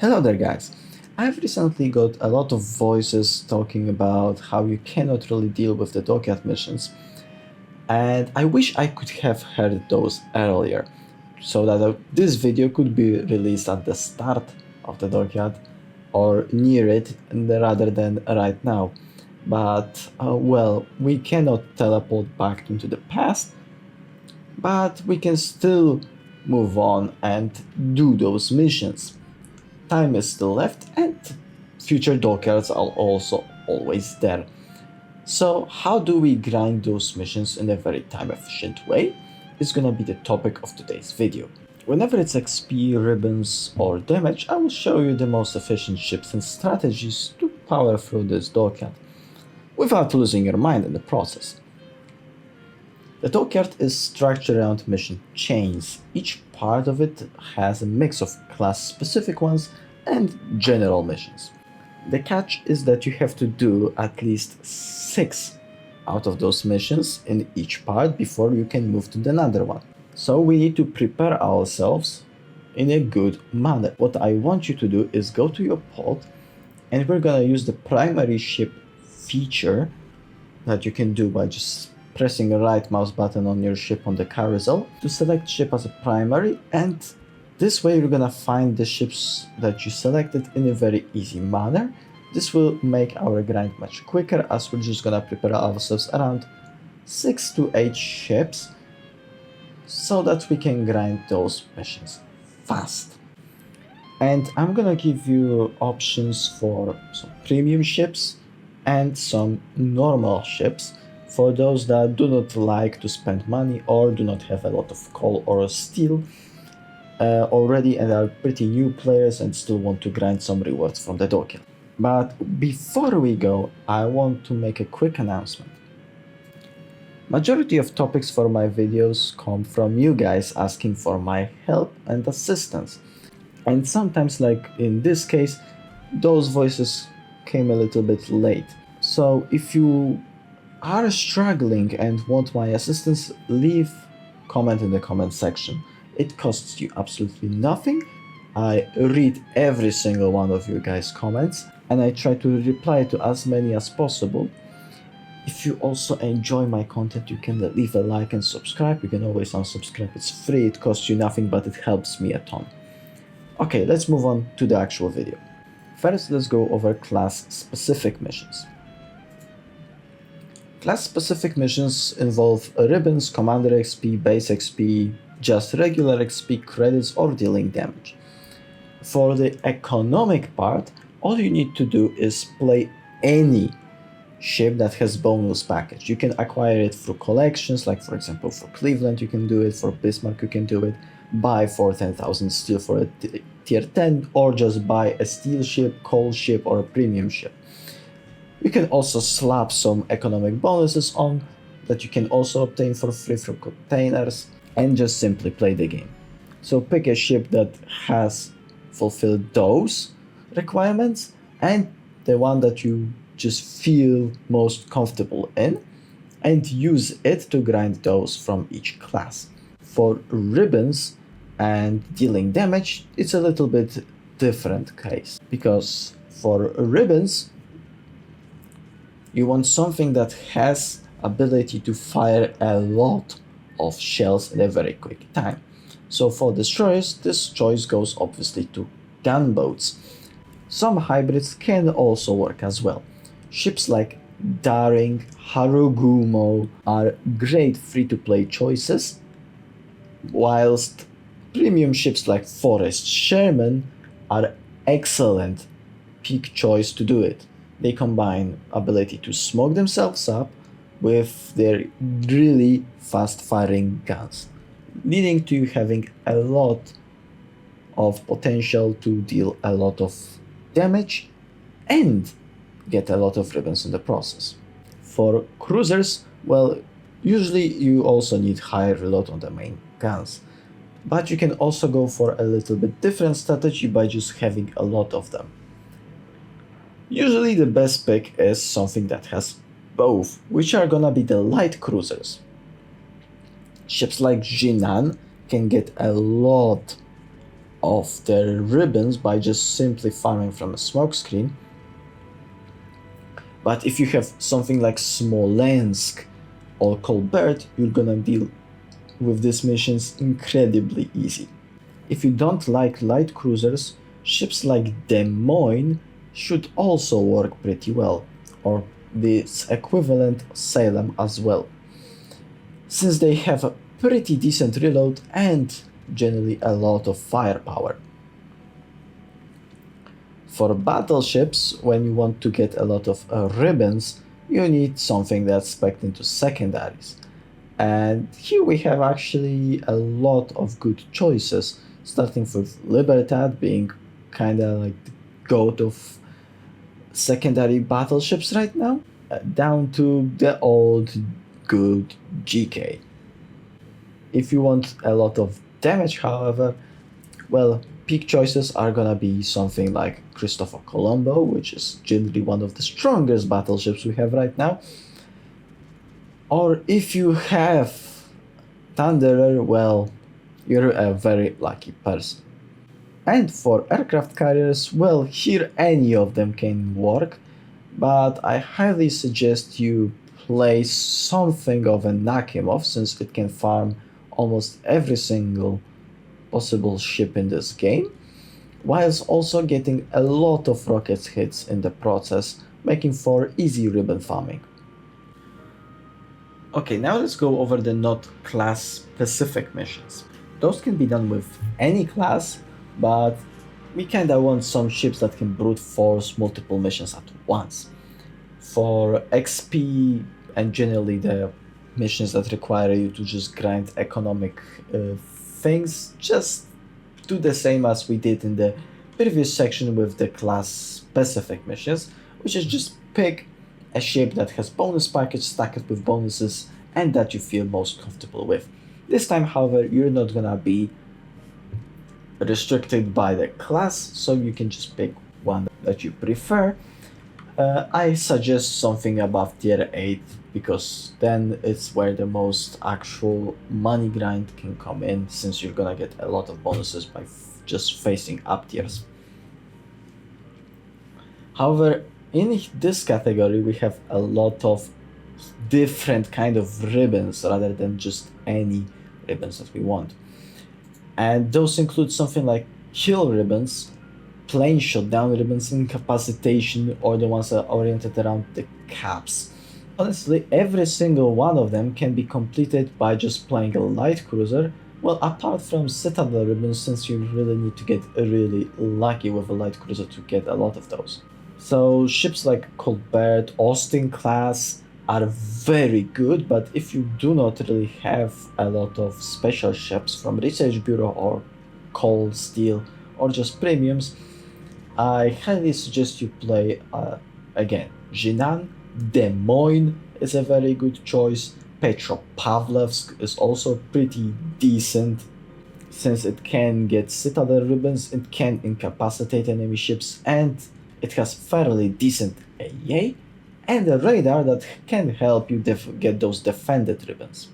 Hello there guys! I've recently got a lot of voices talking about how you cannot really deal with the Dockyard missions, and I wish I could have heard those earlier, so that this video could be released at the start of the Dockyard or near it rather than right now. But well, we cannot teleport back into the past, but we can still move on and do those missions. Time is still left and future dockyards are also always there. So how do we grind those missions in a very time efficient way is gonna be the topic of today's video. Whenever it's XP, ribbons or damage, I will show you the most efficient ships and strategies to power through this dockyard, without losing your mind in the process. The dockyard is structured around mission chains. Each part of it has a mix of class-specific ones and general missions. The catch is that you have to do at least 6 out of those missions in each part before you can move to another one. So we need to prepare ourselves in a good manner. What I want you to do is go to your pod, and we're gonna use the primary ship feature that you can do by just pressing the right mouse button on your ship on the carousel to select ship as a primary, and this way you're gonna find the ships that you selected in a very easy manner. This will make our grind much quicker, as we're just gonna prepare ourselves around 6 to 8 ships so that we can grind those missions fast. And I'm gonna give you options for some premium ships and some normal ships for those that do not like to spend money or do not have a lot of coal or steel already and are pretty new players and still want to grind some rewards from the dockyard. But before we go, I want to make a quick announcement. Majority of topics for my videos come from you guys asking for my help and assistance. And sometimes, like in this case, those voices came a little bit late. So if you are struggling and want my assistance, leave comment in the comment section. It costs you absolutely nothing. I read every single one of you guys' comments and I try to reply to as many as possible. If you also enjoy my content, you can leave a like and subscribe. You can always unsubscribe, it's free, it costs you nothing, but it helps me a ton. Okay, let's move on to the actual video. First, let's go over class-specific missions. Class-specific missions involve ribbons, commander XP, base XP, just regular XP, credits, or dealing damage. For the economic part, all you need to do is play any ship that has bonus package. You can acquire it through collections, like for example for Cleveland you can do it, for Bismarck you can do it, buy for 10,000 steel for a tier 10, or just buy a steel ship, coal ship, or a premium ship. You can also slap some economic bonuses on that you can also obtain for free from containers and just simply play the game. So pick a ship that has fulfilled those requirements and the one that you just feel most comfortable in, and use it to grind those from each class. For ribbons and dealing damage, it's a little bit different case, because for ribbons you want something that has ability to fire a lot of shells in a very quick time. So for destroyers, this choice goes obviously to gunboats. Some hybrids can also work as well. Ships like Daring, Harugumo are great free-to-play choices, whilst premium ships like Forest Sherman are excellent peak choice to do it. They combine ability to smoke themselves up with their really fast-firing guns, leading to you having a lot of potential to deal a lot of damage and get a lot of ribbons in the process. For cruisers, well, usually you also need higher reload on the main guns, but you can also go for a little bit different strategy by just having a lot of them. Usually the best pick is something that has both, which are gonna be the light cruisers. Ships like Jinan can get a lot of their ribbons by just simply farming from a smoke screen. But if you have something like Smolensk or Colbert, you're gonna deal with these missions incredibly easy. If you don't like light cruisers, ships like Des Moines should also work pretty well, or its equivalent Salem as well, since they have a pretty decent reload and generally a lot of firepower. For battleships, when you want to get a lot of ribbons, you need something that's spec'd into secondaries. And here we have actually a lot of good choices, starting with Libertad being kinda like the goat of secondary battleships right now, down to the old good GK. If you want a lot of damage, however, well, peak choices are gonna be something like Christopher Colombo, which is generally one of the strongest battleships we have right now. Or if you have Thunderer, well, you're a very lucky person. And for aircraft carriers, well, here any of them can work, but I highly suggest you play something of a Nakhimov, since it can farm almost every single possible ship in this game, whilst also getting a lot of rocket hits in the process, making for easy ribbon farming. Okay, now let's go over the not class specific missions. Those can be done with any class, but we kinda want some ships that can brute force multiple missions at once. For XP and generally the missions that require you to just grind economic things, just do the same as we did in the previous section with the class specific missions, which is just pick a ship that has bonus package, stack it with bonuses, and that you feel most comfortable with. This time, however, you're not gonna be restricted by the class, so you can just pick one that you prefer. I suggest something above tier 8, because then it's where the most actual money grind can come in, since you're gonna get a lot of bonuses by just facing up tiers. However, in this category we have a lot of different kind of ribbons rather than just any ribbons that we want. And those include something like kill ribbons, plane shutdown ribbons, incapacitation, or the ones that are oriented around the caps. Honestly, every single one of them can be completed by just playing a light cruiser, well, apart from Citadel ribbons, since you really need to get really lucky with a light cruiser to get a lot of those. So ships like Colbert, Austin class are very good, but if you do not really have a lot of special ships from Research Bureau or Cold Steel or just premiums, I highly suggest you play again Jinan. Des Moines is a very good choice. Petropavlovsk is also pretty decent, since it can get Citadel ribbons, it can incapacitate enemy ships, and it has fairly decent AA and a radar that can help you get those defended ribbons.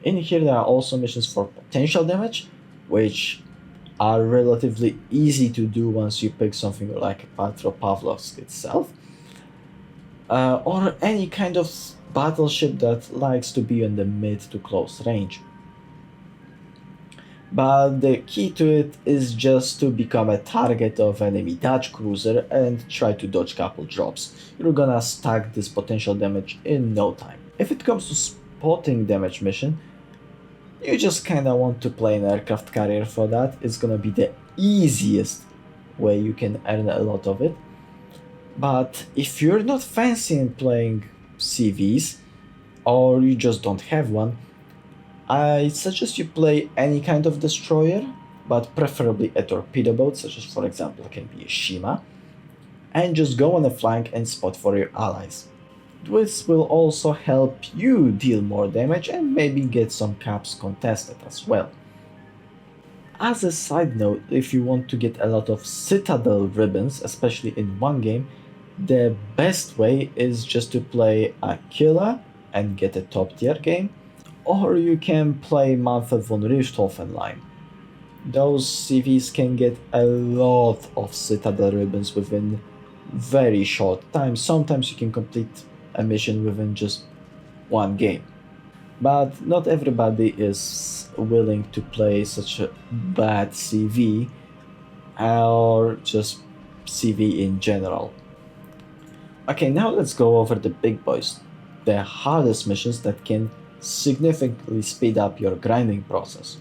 In here there are also missions for potential damage, which are relatively easy to do once you pick something like Petropavlovsk itself, or any kind of battleship that likes to be in the mid to close range. But the key to it is just to become a target of enemy Dutch cruiser and try to dodge couple drops. You're gonna stack this potential damage in no time. If it comes to spotting damage mission, you just kinda want to play an aircraft carrier for that. It's gonna be the easiest way you can earn a lot of it. But if you're not fancy in playing CVs, or you just don't have one, I suggest you play any kind of destroyer, but preferably a torpedo boat, such as for example can be a Shima, and just go on the flank and spot for your allies. This will also help you deal more damage and maybe get some caps contested as well. As a side note, if you want to get a lot of Citadel ribbons, especially in one game, the best way is just to play Aquila and get a top tier game, or you can play Manfred von Richthofen line. Those CVs can get a lot of Citadel ribbons within very short time. Sometimes you can complete a mission within just one game. But not everybody is willing to play such a bad CV or just CV in general. Okay, now let's go over the big boys, the hardest missions that can significantly speed up your grinding process.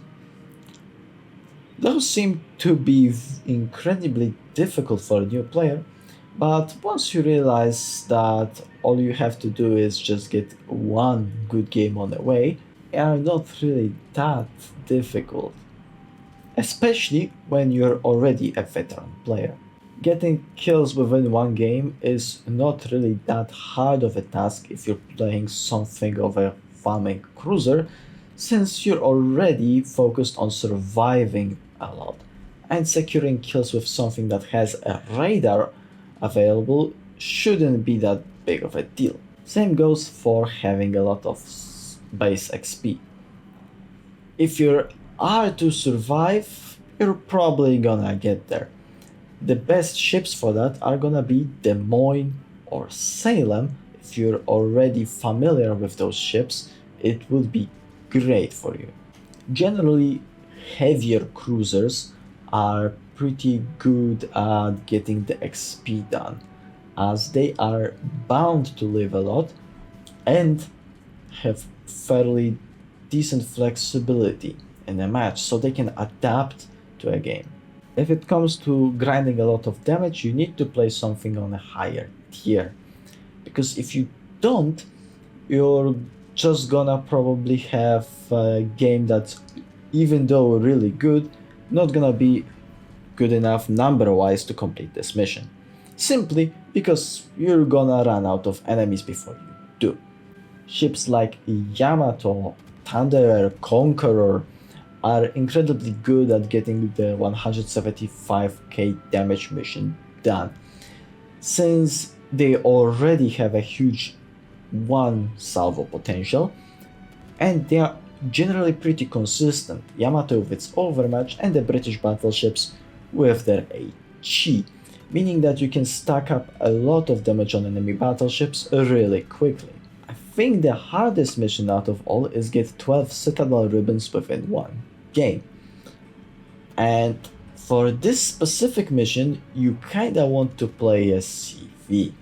Those seem to be incredibly difficult for a new player, but once you realize that all you have to do is just get one good game on the way, they are not really that difficult, especially when you're already a veteran player. Getting kills within one game is not really that hard of a task if you're playing something of a farming cruiser, since you're already focused on surviving a lot, and securing kills with something that has a radar available shouldn't be that big of a deal. Same goes for having a lot of base XP. If you are to survive, you're probably gonna get there. The best ships for that are gonna be Des Moines or Salem. If you're already familiar with those ships, it would be great for you. Generally, heavier cruisers are pretty good at getting the XP done, as they are bound to live a lot and have fairly decent flexibility in a match, so they can adapt to a game. If it comes to grinding a lot of damage, you need to play something on a higher tier, because if you don't, you're just gonna probably have a game that's, even though really good, not gonna be good enough number-wise to complete this mission, simply because you're gonna run out of enemies before you do. Ships like Yamato, Thunderer, Conqueror are incredibly good at getting the 175k damage mission done, since they already have a huge one salvo potential, and they are generally pretty consistent. Yamato with its overmatch, and the British battleships with their HE, meaning that you can stack up a lot of damage on enemy battleships really quickly. I think the hardest mission out of all is get 12 Citadel ribbons within one game. And for this specific mission, you kinda want to play a CV,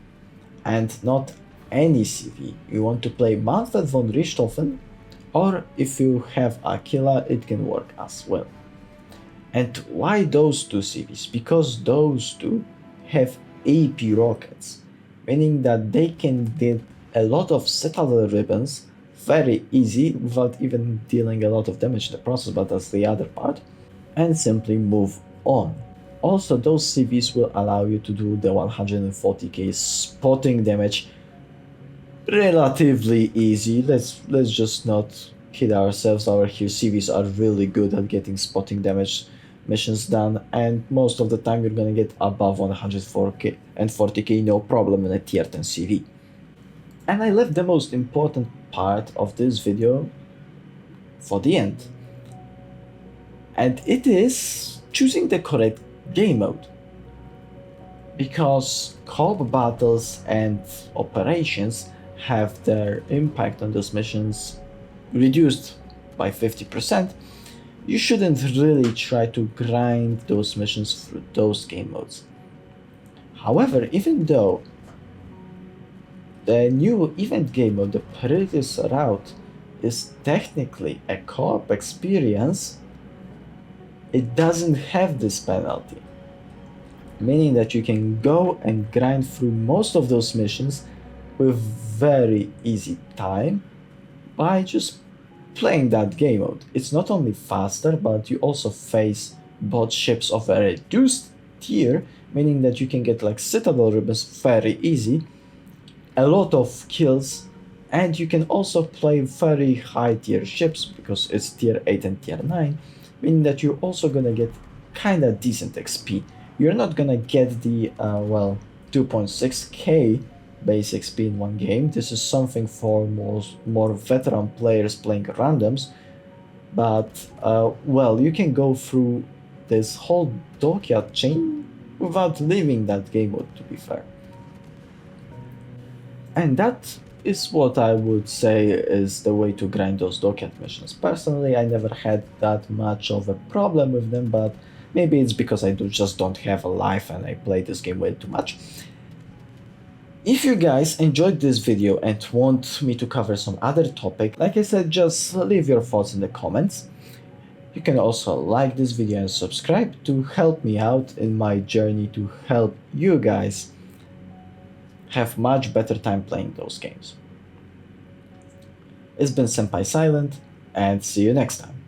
and not any CV. You want to play Manfred von Richthofen, or if you have Aquila, it can work as well. And why those two CVs? Because those two have AP rockets, meaning that they can get a lot of Citadel ribbons very easy without even dealing a lot of damage in the process, but that's the other part, and simply move on. Also, those CVs will allow you to do the 140k spotting damage relatively easy. Let's just not kid ourselves. Our here CVs are really good at getting spotting damage missions done, and most of the time you're gonna get above 104k and 40k no problem in a tier 10 CV. And I left the most important part of this video for the end, and it is choosing the correct game mode, because co-op battles and operations have their impact on those missions reduced by 50%. You shouldn't really try to grind those missions through those game modes. However, even though the new event game mode, the Perilous Route, is technically a co-op experience, it doesn't have this penalty, meaning that you can go and grind through most of those missions with very easy time by just playing that game mode. It's not only faster, but you also face bot ships of a reduced tier, meaning that you can get like Citadel ribbons very easy, a lot of kills, and you can also play very high tier ships because it's tier 8 and tier 9, meaning that you're also gonna get kinda decent XP. You're not gonna get the 2.6k base XP in one game. This is something for more veteran players playing randoms, But well, you can go through this whole Dockyard chain without leaving that game mode, to be fair. And that is what I would say is the way to grind those Dockyard missions. Personally, I never had that much of a problem with them, but maybe it's because I just don't have a life and I play this game way too much. If you guys enjoyed this video and want me to cover some other topic, like I said, just leave your thoughts in the comments. You can also like this video and subscribe to help me out in my journey to help you guys have much better time playing those games. It's been Senpai Silent, and see you next time.